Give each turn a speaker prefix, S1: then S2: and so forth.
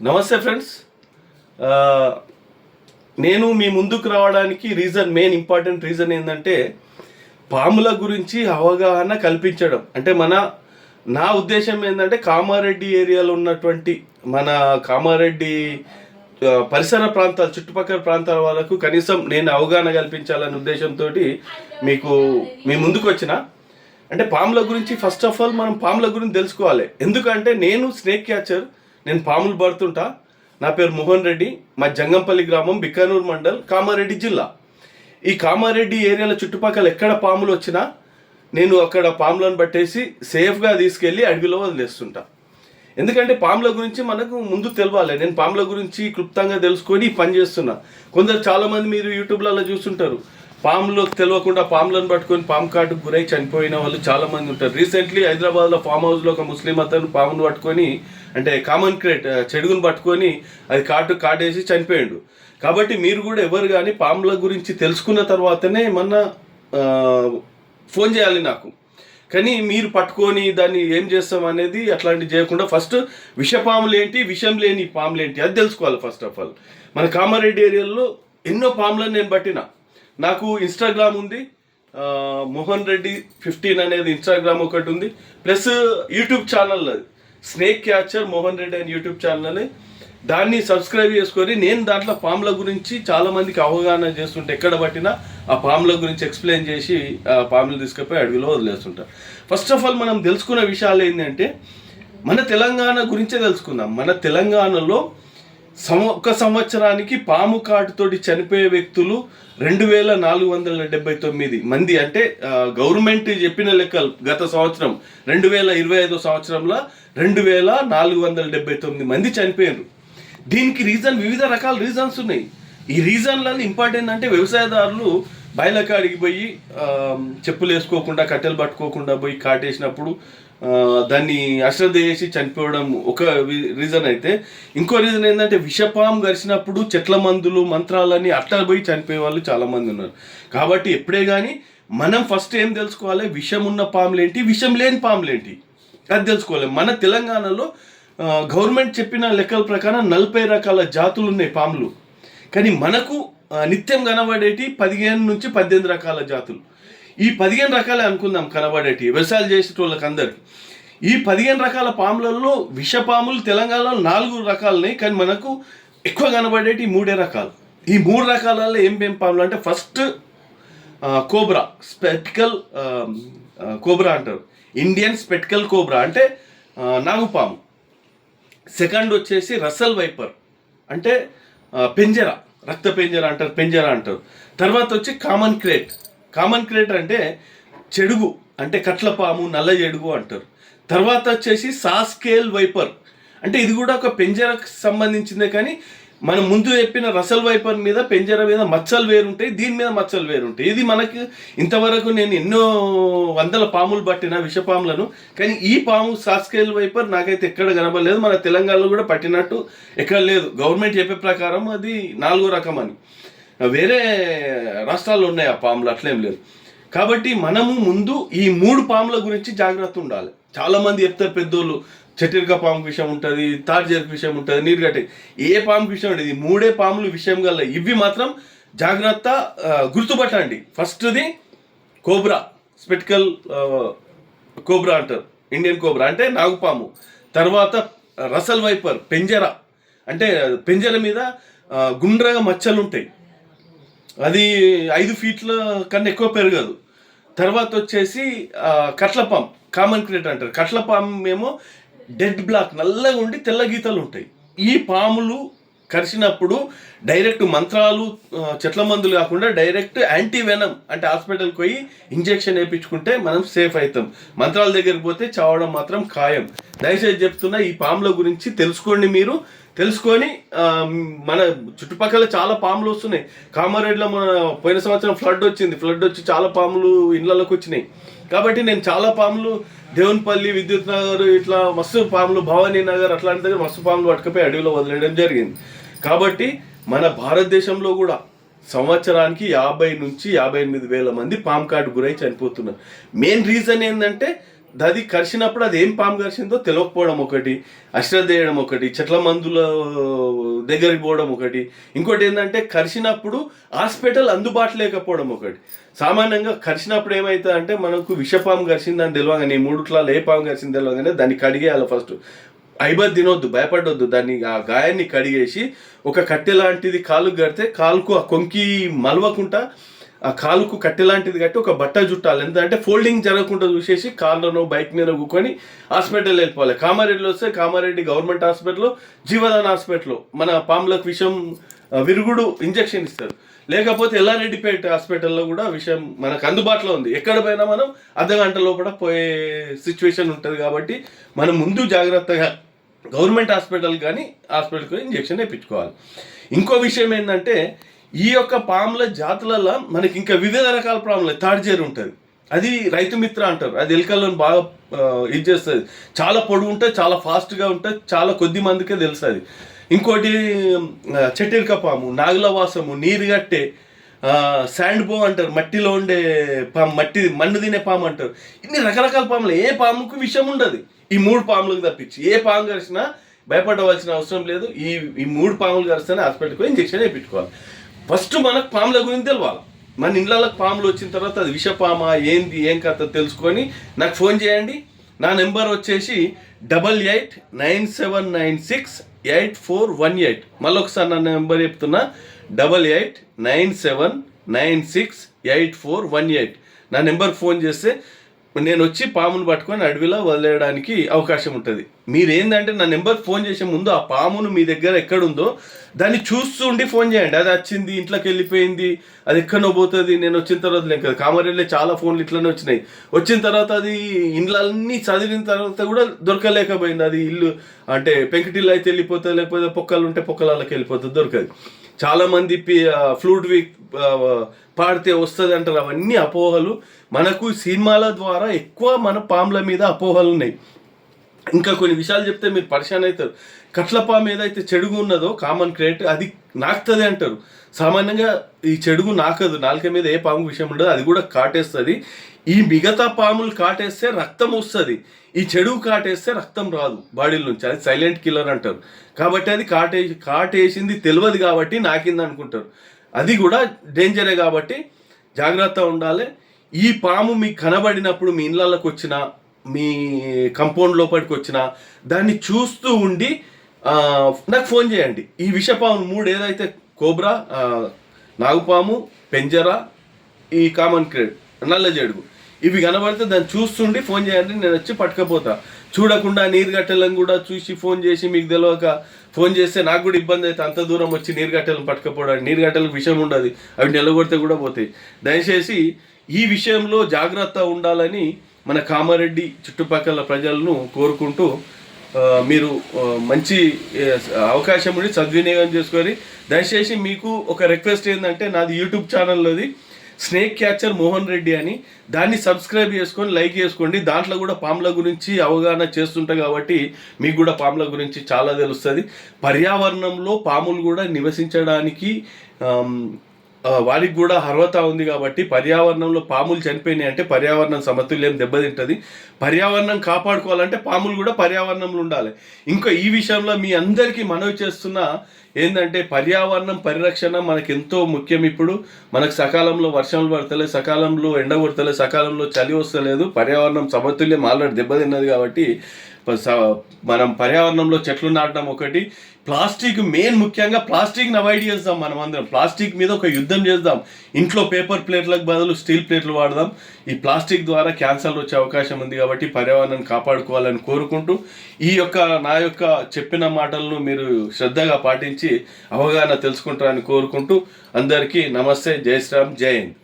S1: నమస్తే ఫ్రెండ్స్. నేను మీ ముందుకు రావడానికి మెయిన్ ఇంపార్టెంట్ రీజన్ ఏంటంటే పాముల గురించి అవగాహన కల్పించడం. అంటే నా ఉద్దేశం ఏంటంటే కామారెడ్డి ఏరియాలో ఉన్నటువంటి మన కామారెడ్డి పరిసర ప్రాంతాలు, చుట్టుపక్కల ప్రాంతాల వాళ్ళకు కనీసం నేను అవగాహన కల్పించాలనే ఉద్దేశంతో మీ ముందుకు వచ్చిన. అంటే పాముల గురించి ఫస్ట్ ఆఫ్ ఆల్ మనం పాముల గురించి తెలుసుకోవాలి. ఎందుకంటే నేను స్నేక్ క్యాచర్, నేను పాములు పడుతుంటా. నా పేరు మోహన్ రెడ్డి, మా జంగంపల్లి గ్రామం, బిక్కనూరు మండల్, కామారెడ్డి జిల్లా. ఈ కామారెడ్డి ఏరియాల చుట్టుపక్కల ఎక్కడ పాములు వచ్చినా నేను అక్కడ పాములను పట్టేసి సేఫ్గా తీసుకెళ్ళి అడవిలో వదిలేస్తుంటా. ఎందుకంటే పాముల గురించి మనకు ముందు తెలవాలి. నేను పాముల గురించి క్లుప్తంగా తెలుసుకొని పని చేస్తున్నా. చాలామంది మీరు యూట్యూబ్లలో చూస్తుంటారు, పాములు తెలియకుండా పాములను పట్టుకొని పాము కాటుకు గురై చనిపోయిన వాళ్ళు చాలామంది ఉంటారు. రీసెంట్లీ హైదరాబాద్లో ఫామ్ హౌస్లో ఒక ముస్లిం అతను పామును పట్టుకొని, అంటే కామన్ క్రేట్ చెడుగును పట్టుకొని అది కాటేసి చనిపోయాడు. కాబట్టి మీరు కూడా ఎవరు కానీ పాముల గురించి తెలుసుకున్న తర్వాతనే ఫోన్ చేయాలి నాకు. కానీ మీరు పట్టుకొని దాన్ని ఏం చేస్తాం అనేది అట్లాంటివి చేయకుండా ఫస్ట్ విషపాములు ఏంటి, విషం లేని పాములు ఏంటి అది తెలుసుకోవాలి. ఫస్ట్ ఆఫ్ ఆల్ మన కామారెడ్డి ఏరియాలో ఎన్నో పాములను నేను పట్టిన. నాకు ఇన్స్టాగ్రామ్ ఉంది, మోహన్ రెడ్డి 15 అనేది ఇన్స్టాగ్రామ్ ఒకటి ఉంది, ప్లస్ యూట్యూబ్ ఛానల్ అది స్నేక్ క్యాచర్ మోహన్ రెడ్డి అని యూట్యూబ్ ఛానల్ అని. దాన్ని సబ్స్క్రైబ్ చేసుకొని నేను దాంట్లో పాముల గురించి చాలామందికి అవగాహన చేస్తుంటే, ఎక్కడ పట్టినా ఆ పాముల గురించి ఎక్స్ప్లెయిన్ చేసి ఆ పాములు తీసుకుపోయి అడవిలో వదిలేస్తుంటారు. ఫస్ట్ ఆఫ్ ఆల్ మనం తెలుసుకున్న విషయాలు ఏంటంటే మన తెలంగాణ గురించే తెలుసుకుందాం. మన తెలంగాణలో ఒక సంవత్సరానికి పాము కాటుతోటి చనిపోయే వ్యక్తులు 2479 మంది. అంటే గవర్నమెంట్ చెప్పిన లెక్కలు గత సంవత్సరం 2025 సంవత్సరంలో 2479 మంది చనిపోయారు. దీనికి వివిధ రకాల రీజన్స్ ఉన్నాయి. ఈ రీజన్లలో ఇంపార్టెంట్ అంటే వ్యవసాయదారులు బయలకాడికి పోయి చెప్పులు వేసుకోకుండా, కట్టెలు పట్టుకోకుండా పోయి కాటేసినప్పుడు దాన్ని అశ్రద్ధ చేసి చనిపోవడం ఒక రీజన్ అయితే, ఇంకో రీజన్ ఏంటంటే విషపాము గరిచినప్పుడు చెట్ల మందులు మంత్రాలని అట్లా పోయి చనిపోయే వాళ్ళు చాలామంది ఉన్నారు. కాబట్టి ఎప్పుడే కానీ మనం ఫస్ట్ ఏం తెలుసుకోవాలి, విషం ఉన్న పాములేంటి, విషం లేని పాములేంటి అది తెలుసుకోవాలి. మన తెలంగాణలో గవర్నమెంట్ చెప్పిన లెక్కల ప్రకారం 40 రకాల జాతులు ఉన్నాయి పాములు. కానీ మనకు నిత్యం కనబడేటి 15 నుంచి 18 రకాల జాతులు. ఈ 15 రకాలే అనుకుందాం కనబడేటి వ్యవసాయాలు చేసేటోళ్ళకి అందరికి. ఈ 15 రకాల పాములలో విషపాములు తెలంగాణలో 4 రకాలున్నాయి. కానీ మనకు ఎక్కువ కనబడేటి 3 రకాలు. ఈ 3 రకాలలో ఏం పాములు అంటే, ఫస్ట్ కోబ్రా, స్పెటికల్ కోబ్రా అంటారు, ఇండియన్ స్పెటికల్ కోబ్రా అంటే నాగుపాము. సెకండ్ వచ్చేసి రసల్ వైపర్ అంటే పెంజరా, రక్త పెంజరా అంటారు. తర్వాత వచ్చి కామన్ క్రేట్ అంటే చెడుగు, అంటే కట్లపాము, నల్ల చెడుగు అంటారు. తర్వాత వచ్చేసి సాస్కేల్ వైపర్ అంటే ఇది కూడా ఒక పెంజరకు సంబంధించిందే. కానీ మనం ముందు చెప్పిన రసల్ వైపర్ మీద పెంజర మీద మచ్చలు వేరుంటాయి, దీని మీద మచ్చలు వేరుంటాయి. ఇది మనకు ఇంతవరకు నేను ఎన్నో వందల పాములు పట్టిన విషపాములను, కానీ ఈ పాము సాస్కేల్ వైపర్ నాకైతే ఎక్కడ కనబడలేదు. మన తెలంగాణలో కూడా పట్టినట్టు ఎక్కడ లేదు. గవర్నమెంట్ చెప్పే ప్రకారం అది 4వ రకం అని. వేరే రాష్ట్రాల్లో ఉన్నాయి ఆ పాములు, అట్లేం లేదు. కాబట్టి మనము ముందు ఈ 3 పాముల గురించి జాగ్రత్త ఉండాలి. చాలామంది చెప్తారు పెద్దోళ్ళు, చెట్టిరిక పాముకు విషయం ఉంటుంది, తాడిజెరుకు విషయం ఉంటుంది, నీరుగట్టి ఏ పాముకు విషయం ఉంటుంది. 3 పాములు విషయం గల ఇవి మాత్రం జాగ్రత్త గుర్తుపట్టండి. ఫస్ట్ది కోబ్రా, స్పెటికల్ కోబ్రా అంటారు, ఇండియన్ కోబ్రా అంటే నాగుపాము. తర్వాత రసల్ వైపర్ పెంజర అంటే పెంజర మీద గుండ్రగా మచ్చలు ఉంటాయి, అది 5 ఫీట్ల కన్నా ఎక్కువ పెరగదు. తర్వాత వచ్చేసి కట్లపాము, కామన్ క్రేట్ అంటారు. కట్లపాము ఏమో డెడ్ బ్లాక్, నల్లగా ఉండి తెల్ల గీతలు ఉంటాయి. ఈ పాములు కరిచినప్పుడు డైరెక్ట్ మంత్రాలు, చెట్ల మందులు కాకుండా డైరెక్ట్ యాంటీవెనం అంటే హాస్పిటల్కి పోయి ఇంజెక్షన్ వేయించుకుంటే మనం సేఫ్ అవుతాం. మంత్రాల దగ్గరికి పోతే చావడం మాత్రం ఖాయం. దయచేసి చెప్తున్నా, ఈ పాముల గురించి తెలుసుకోండి. మీరు తెలుసుకొని మన చుట్టుపక్కల చాలా పాములు వస్తున్నాయి. కామారెడ్డిలో మన పోయిన సంవత్సరం ఫ్లడ్ వచ్చి చాలా పాములు ఇళ్ళలోకి వచ్చినాయి. కాబట్టి నేను చాలా పాములు దేవునిపల్లి, విద్యుత్ నగర్, ఇట్లా మస్తు పాములు, భవానీ నగర్ అట్లాంటి దగ్గర మస్తు పాములు పట్టుకపోయి అడవిలో వదిలేయడం జరిగింది. కాబట్టి మన భారతదేశంలో కూడా సంవత్సరానికి 50 నుంచి 58 వేల మంది పాము కాటు గురై చనిపోతున్నారు. మెయిన్ రీజన్ ఏంటంటే అది కరిచినప్పుడు అది ఏం పాము కరిచిందో తెలియకపోవడం ఒకటి, అశ్రద్ధ చేయడం ఒకటి, చెట్ల మందుల దగ్గరికి పోవడం ఒకటి, ఇంకోటి ఏంటంటే కరిచినప్పుడు హాస్పిటల్ అందుబాటు లేకపోవడం ఒకటి. సామాన్యంగా కరిచినప్పుడు ఏమవుతుంది అంటే మనకు విషపాము కరిచిందని తెలియగానే, ఈ మూడుట్లలో ఏ పాము కరిచింది తెలియగానే దాన్ని కడిగేయాలి ఫస్ట్. ఐబత్ తినొద్దు, భయపడొద్దు, దాన్ని ఆ గాయాన్ని కడిగేసి ఒక కట్టె లాంటిది కాలుకు కడితే కాలుకు ఆ కొంకి మలవకుండా ఆ కాలుకు కట్టె లాంటిది కట్టి ఒక బట్ట చుట్టాలి. ఎందుకంటే ఫోల్డింగ్ జరగకుండా చూసేసి కార్లోనో బైక్ మీద కూకొని హాస్పిటల్ వెళ్ళిపోవాలి. కామారెడ్డిలో వస్తే కామారెడ్డి గవర్నమెంట్ హాస్పిటల్లో, జీవదాన్ హాస్పిటల్లో మన పాములకు విషం విరుగుడు ఇంజెక్షన్ ఇస్తారు. లేకపోతే ఎల్లారెడ్డిపేట హాస్పిటల్లో కూడా విషయం మనకు అందుబాటులో ఉంది. ఎక్కడ పోయినా మనం అర్ధగంట లోపల పోయే సిచ్యువేషన్ ఉంటుంది. కాబట్టి మనం ముందు జాగ్రత్తగా గవర్నమెంట్ హాస్పిటల్ కానీ హాస్పిటల్కి ఇంజెక్షన్ వేయించుకోవాలి. ఇంకో విషయం ఏంటంటే ఈ యొక్క పాముల జాతులలో మనకి ఇంకా వివిధ రకాల పాములు. తాడిజేరు ఉంటుంది, అది రైతు మిత్ర అంటారు, అది ఎలుకలను బాగా ఇది చేస్తుంది, చాలా పొడుగు ఉంటుంది, చాలా ఫాస్ట్గా ఉంటుంది, చాలా కొద్ది మందికే తెలుస్తుంది. ఇంకోటి చెట్టిరిక పాము, నాగులవాసము, నీరుగట్టె, శాండ్ బో అంటారు, మట్టిలో ఉండే పాము, మన్ను తినే పాము అంటారు. ఇన్ని రకరకాల పాములు, ఏ పాముకు విషయం ఉండదు. ఈ 3 పాములకు తప్పించి ఏ పాము కరిచినా భయపడవలసిన అవసరం లేదు. ఈ 3 పాములు కరిస్తేనే హాస్పిటల్కి ఇంజెక్షన్ వేయించుకోవాలి. ఫస్ట్ మనకు పాముల గురించి తెలియాలి. మన ఇళ్ళకి పాములు వచ్చిన తర్వాత అది విషపామా ఏంది ఏం కథ తెలుసుకొని నాకు ఫోన్ చేయండి. నా నెంబర్ వచ్చేసి 8897968418. మళ్ళొకసారి నా నెంబర్ చెప్తున్నా, 8897968418. నా నెంబర్ ఫోన్ చేస్తే నేను వచ్చి పామును పట్టుకొని అడవిలో వదిలేయడానికి అవకాశం ఉంటుంది. మీరు ఏంటంటే నా నెంబర్ ఫోన్ చేసే ముందు ఆ పామును మీ దగ్గర ఎక్కడుందో దాన్ని చూస్తూ ఉండి ఫోన్ చేయండి. అది వచ్చింది, ఇంట్లోకి వెళ్ళిపోయింది, అది ఎక్కడో పోతుంది, నేను వచ్చిన తర్వాత లేదు కదా. కామారెడ్డిలో చాలా ఫోన్లు ఇట్లనే వచ్చినాయి. వచ్చిన తర్వాత అది ఇండ్లన్నీ చదివిన తర్వాత కూడా దొరకలేకపోయింది. అది ఇల్లు అంటే పెంకుటిల్లు అయితే వెళ్ళిపోతుంది, లేకపోతే పొక్కలు ఉంటే పొక్కలకి వెళ్ళిపోతుంది, దొరకదు. చాలామంది ఫ్లూట్ వీక్ పాడితే వస్తుంది అంటారు. అవన్నీ అపోహలు. మనకు సినిమాల ద్వారా ఎక్కువ మన పాముల మీద అపోహలు ఉన్నాయి. ఇంకా కొన్ని విషయాలు చెప్తే మీరు పరిశాన్ అవుతారు. కట్ల పాము ఏదైతే చెడుగు ఉన్నదో కామన్ క్రేట్, అది నాకుతుంది అంటారు. సామాన్యంగా ఈ చెడుగు నాకదు, నాలుక మీద ఏ పాము విషయం ఉండదు, అది కూడా కాటేస్తుంది. ఈ మిగతా పాములు కాటేస్తే రక్తం వస్తుంది, ఈ చెడుగు కాటేస్తే రక్తం రాదు బాడీల నుంచి. అది సైలెంట్ కిల్లర్ అంటారు. కాబట్టి అది కాటేసింది తెలియదు కాబట్టి నాకింది అనుకుంటారు. అది కూడా డేంజరే కాబట్టి జాగ్రత్త ఉండాలి. ఈ పాము మీకు కనబడినప్పుడు మీ ఇళ్ళకి వచ్చినా, మీ కంపౌండ్ లోపలికి వచ్చినా దాన్ని చూస్తూ ఉండి నాకు ఫోన్ చేయండి. ఈ విషపాము 3 ఏదైతే కోబ్రా, నాగుపాము, పెంజరా, ఈ కామన్ క్రేట్, నల్ల జడుగు, ఇవి కనబడితే దాన్ని చూస్తుండి ఫోన్ చేయండి, నేను వచ్చి పట్టుకపోతా. చూడకుండా నీరుగట్టెలను కూడా చూసి ఫోన్ చేసి మీకు తెలియక ఫోన్ చేస్తే నాకు కూడా ఇబ్బంది అయితే అంత దూరం వచ్చి నీరుగట్టెలను పట్టుకపోవడానికి. నీరుగట్టెలకు విషయం ఉండదు, అవి నిలగొడితే కూడా పోతాయి. దయచేసి ఈ విషయంలో జాగ్రత్త ఉండాలని మన కామారెడ్డి చుట్టుపక్కల ప్రజలను కోరుకుంటూ మీరు మంచి అవకాశం ఉండి సద్వినియోగం చేసుకొని, దయచేసి మీకు ఒక రిక్వెస్ట్ ఏంటంటే, నాది యూట్యూబ్ ఛానల్లోది స్నేక్ క్యాచర్ మోహన్ రెడ్డి అని, దాన్ని సబ్స్క్రైబ్ చేసుకొని లైక్ చేసుకోండి. దాంట్లో కూడా పాముల గురించి అవగాహన చేస్తుంటా కాబట్టి మీకు కూడా పాముల గురించి చాలా తెలుస్తుంది. పర్యావరణంలో పాములు కూడా నివసించడానికి వారికి కూడా అర్హత ఉంది. కాబట్టి పర్యావరణంలో పాములు చనిపోయినాయి అంటే పర్యావరణం సమతుల్యం దెబ్బతింటుంది. పర్యావరణం కాపాడుకోవాలంటే పాములు కూడా పర్యావరణంలో ఉండాలి. ఇంకా ఈ విషయంలో మీ అందరికీ మనవి చేస్తున్నా ఏంటంటే, పర్యావరణం పరిరక్షణ మనకు ఎంతో ముఖ్యం. ఇప్పుడు మనకు సకాలంలో వర్షాలు పడతలేదు, సకాలంలో ఎండ కొడతలేదు, సకాలంలో చలి వస్తలేదు, పర్యావరణం సమతుల్యం ఆల్రెడీ దెబ్బతిన్నది. కాబట్టి మనం పర్యావరణంలో చెట్లు నాటడం ఒకటి. ప్లాస్టిక్ మెయిన్, ముఖ్యంగా ప్లాస్టిక్ని అవాయిడ్ చేద్దాం. మనం అందరం ప్లాస్టిక్ మీద ఒక యుద్ధం చేద్దాం. ఇంట్లో పేపర్ ప్లేట్లకు బదులు స్టీల్ ప్లేట్లు వాడదాం. ఈ ప్లాస్టిక్ ద్వారా క్యాన్సర్ వచ్చే అవకాశం ఉంది. కాబట్టి పర్యావరణాన్ని కాపాడుకోవాలని కోరుకుంటూ, నా యొక్క చెప్పిన మాటలను మీరు శ్రద్ధగా పాటించి అవగాహన తెలుసుకుంటారని కోరుకుంటూ, అందరికీ నమస్తే, జై శ్రీరామ్, జై హింద్.